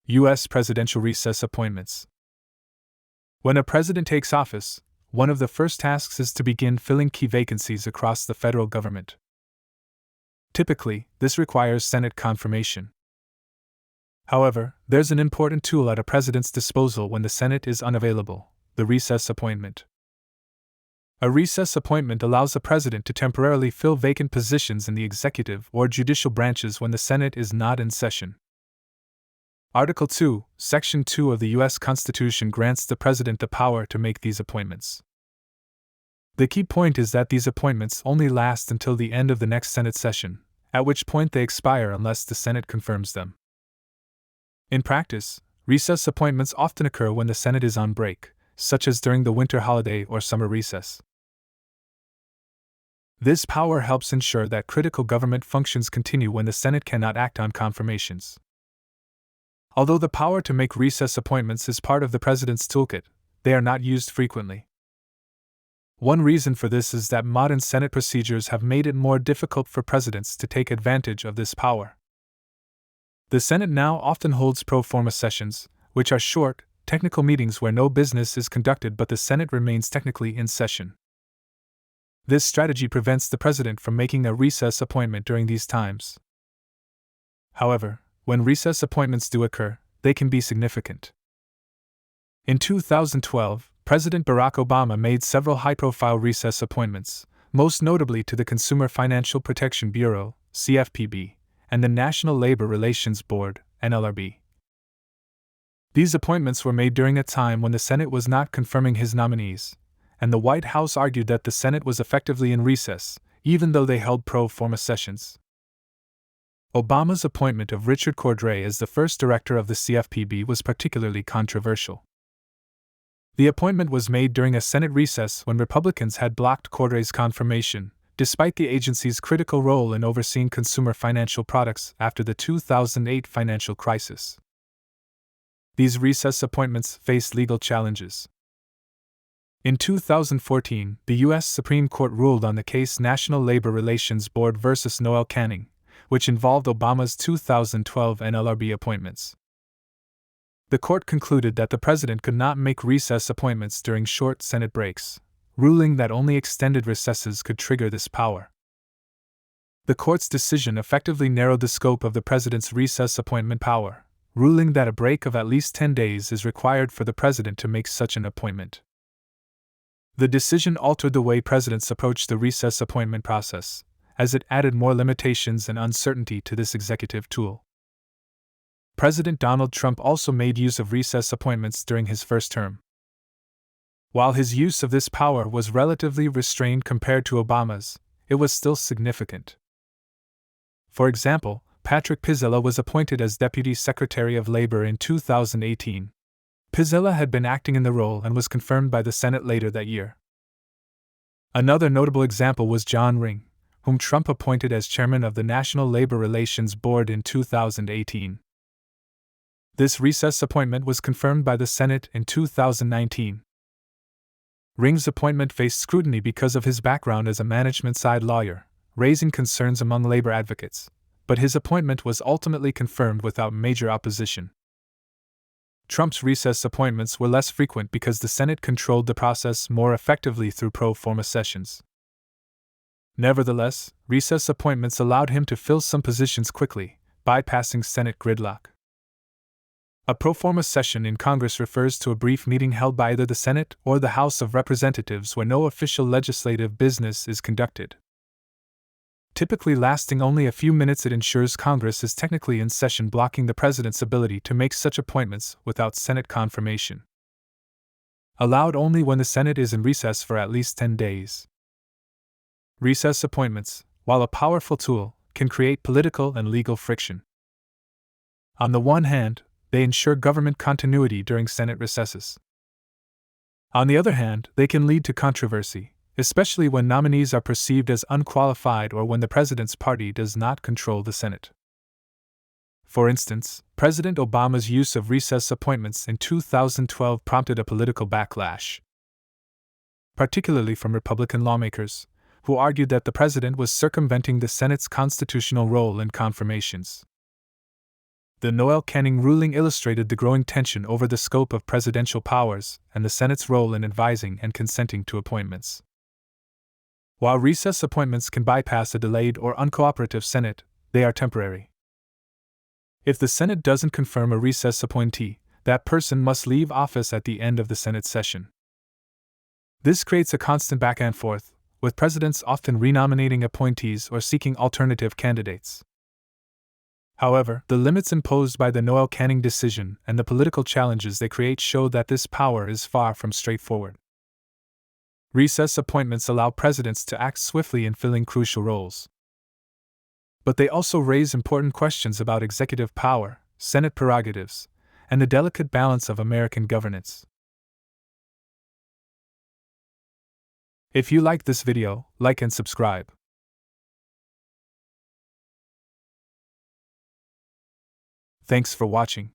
U.S. Presidential Recess Appointments. When a president takes office, one of the first tasks is to begin filling key vacancies across the federal government. Typically, this requires Senate confirmation. However, there's an important tool at a president's disposal when the Senate is unavailable: the recess appointment. A recess appointment allows the president to temporarily fill vacant positions in the executive or judicial branches when the Senate is not in session. Article 2, Section 2 of the U.S. Constitution grants the president the power to make these appointments. The key point is that these appointments only last until the end of the next Senate session, at which point they expire unless the Senate confirms them. In practice, recess appointments often occur when the Senate is on break, such as during the winter holiday or summer recess. This power helps ensure that critical government functions continue when the Senate cannot act on confirmations. Although the power to make recess appointments is part of the president's toolkit, they are not used frequently. One reason for this is that modern Senate procedures have made it more difficult for presidents to take advantage of this power. The Senate now often holds pro-forma sessions, which are short, technical meetings where no business is conducted but the Senate remains technically in session. This strategy prevents the president from making a recess appointment during these times. However, when recess appointments do occur, they can be significant. In 2012, President Barack Obama made several high-profile recess appointments, most notably to the Consumer Financial Protection Bureau, CFPB, and the National Labor Relations Board, NLRB. These appointments were made during a time when the Senate was not confirming his nominees, and the White House argued that the Senate was effectively in recess, even though they held pro-forma sessions. Obama's appointment of Richard Cordray as the first director of the CFPB was particularly controversial. The appointment was made during a Senate recess when Republicans had blocked Cordray's confirmation, despite the agency's critical role in overseeing consumer financial products after the 2008 financial crisis. These recess appointments faced legal challenges. In 2014, the U.S. Supreme Court ruled on the case National Labor Relations Board versus Noel Canning, which involved Obama's 2012 NLRB appointments. The court concluded that the president could not make recess appointments during short Senate breaks, ruling that only extended recesses could trigger this power. The court's decision effectively narrowed the scope of the president's recess appointment power, ruling that a break of at least 10 days is required for the president to make such an appointment. The decision altered the way presidents approach the recess appointment process, as it added more limitations and uncertainty to this executive tool. President Donald Trump also made use of recess appointments during his first term. While his use of this power was relatively restrained compared to Obama's, it was still significant. For example, Patrick Pizzella was appointed as Deputy Secretary of Labor in 2018. Pizzella had been acting in the role and was confirmed by the Senate later that year. Another notable example was John Ring, whom Trump appointed as chairman of the National Labor Relations Board in 2018. This recess appointment was confirmed by the Senate in 2019. Ring's appointment faced scrutiny because of his background as a management-side lawyer, raising concerns among labor advocates, but his appointment was ultimately confirmed without major opposition. Trump's recess appointments were less frequent because the Senate controlled the process more effectively through pro-forma sessions. Nevertheless, recess appointments allowed him to fill some positions quickly, bypassing Senate gridlock. A pro-forma session in Congress refers to a brief meeting held by either the Senate or the House of Representatives where no official legislative business is conducted. Typically lasting only a few minutes, it ensures Congress is technically in session, blocking the president's ability to make such appointments without Senate confirmation. Allowed only when the Senate is in recess for at least 10 days. Recess appointments, while a powerful tool, can create political and legal friction. On the one hand, they ensure government continuity during Senate recesses. On the other hand, they can lead to controversy, especially when nominees are perceived as unqualified or when the president's party does not control the Senate. For instance, President Obama's use of recess appointments in 2012 prompted a political backlash, particularly from Republican lawmakers, who argued that the president was circumventing the Senate's constitutional role in confirmations. The Noel Canning ruling illustrated the growing tension over the scope of presidential powers and the Senate's role in advising and consenting to appointments. While recess appointments can bypass a delayed or uncooperative Senate, they are temporary. If the Senate doesn't confirm a recess appointee, that person must leave office at the end of the Senate session. This creates a constant back and forth, with presidents often renominating appointees or seeking alternative candidates. However, the limits imposed by the Noel Canning decision and the political challenges they create show that this power is far from straightforward. Recess appointments allow presidents to act swiftly in filling crucial roles. But they also raise important questions about executive power, Senate prerogatives, and the delicate balance of American governance. If you liked this video, like and subscribe. Thanks for watching.